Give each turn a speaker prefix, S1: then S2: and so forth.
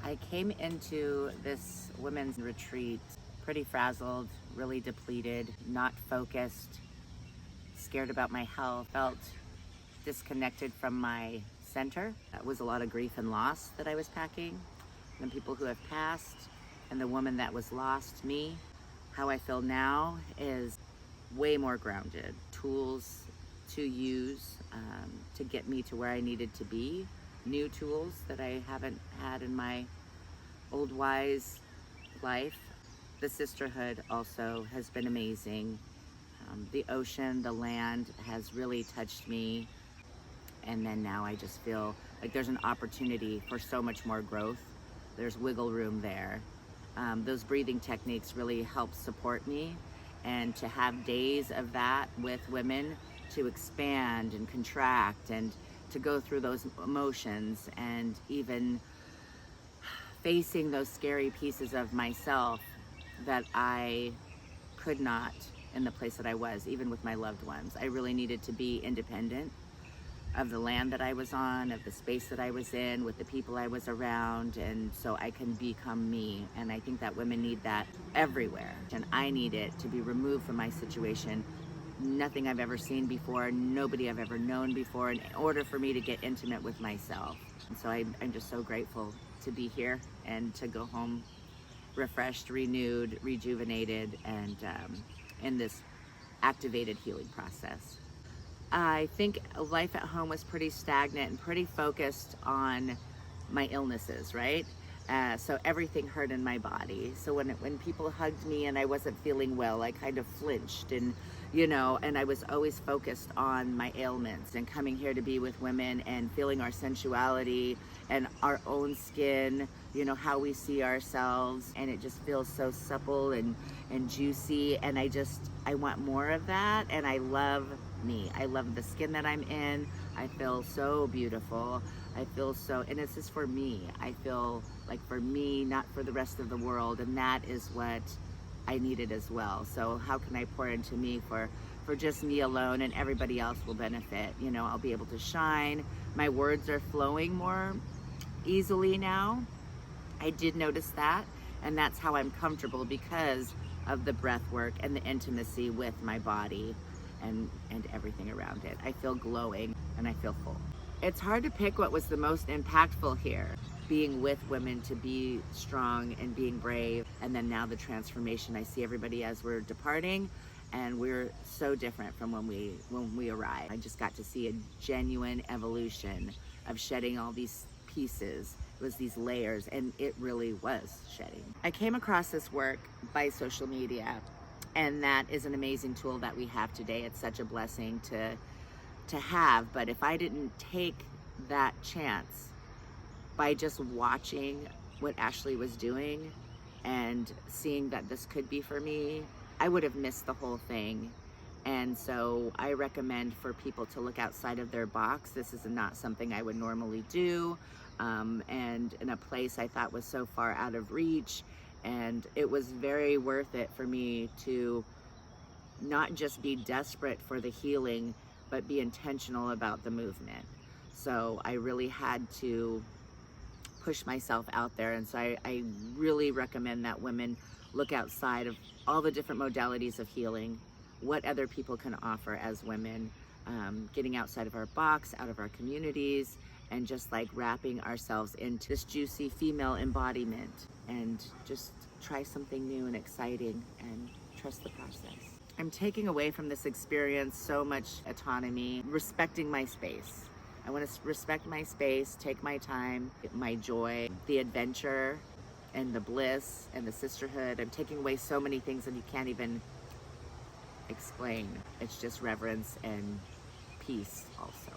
S1: I came into this women's retreat pretty frazzled, really depleted, not focused, scared about my health, felt disconnected from my center. That was a lot of grief and loss that I was packing. The people who have passed and the woman that was lost, me. How I feel now is way more grounded. Tools to use to get me to where I needed to be. New tools that I haven't had in my old wise life. The sisterhood also has been amazing. The ocean, the land has really touched me. And then now I just feel like there's an opportunity for so much more growth. There's wiggle room there. Those breathing techniques really help support me. And to have days of that with women to expand and contract and to go through those emotions and even facing those scary pieces of myself that I could not in the place that I was, even with my loved ones. I really needed to be independent of the land that I was on, of the space that I was in, with the people I was around, and so I can become me. And I think that women need that everywhere. And I need it to be removed from my situation. Nothing I've ever seen before, nobody I've ever known before, in order for me to get intimate with myself. And so I'm just so grateful to be here and to go home refreshed, renewed, rejuvenated, and in this activated healing process. I think life at home was pretty stagnant and pretty focused on my illnesses, right? So everything hurt in my body. So when people hugged me and I wasn't feeling well, I kind of flinched and, and I was always focused on my ailments and coming here to be with women and feeling our sensuality and our own skin, how we see ourselves. And it just feels so supple and juicy. And I want more of that. And I love me. I love the skin that I'm in. I feel so beautiful. I feel so, and it's just for me. I feel like for me, not for the rest of the world. And that is what I needed as well. So how can I pour into me for just me alone, and everybody else will benefit? I'll be able to shine. My words are flowing more easily now. I did notice that. And that's how I'm comfortable, because of the breath work and the intimacy with my body and everything around it. I feel glowing and I feel full. It's hard to pick what was the most impactful here. Being with women to be strong and being brave. And then now the transformation. I see everybody as we're departing, and we're so different from when we arrived. I just got to see a genuine evolution of shedding all these pieces. It was these layers, and it really was shedding. I came across this work by social media, and that is an amazing tool that we have today. It's such a blessing to have. But if I didn't take that chance by just watching what Ashley was doing and seeing that this could be for me, I would have missed the whole thing. And so I recommend for people to look outside of their box. This is not something I would normally do, and in a place I thought was so far out of reach. And it was very worth it for me to not just be desperate for the healing, but be intentional about the movement. So I really had to push myself out there. And so I really recommend that women look outside of all the different modalities of healing, what other people can offer as women, getting outside of our box, out of our communities, and just like wrapping ourselves into this juicy female embodiment, and just try something new and exciting and trust the process. I'm taking away from this experience so much autonomy, respecting my space. I want to respect my space, take my time, my joy, the adventure and the bliss and the sisterhood. I'm taking away so many things that you can't even explain. It's just reverence and peace also.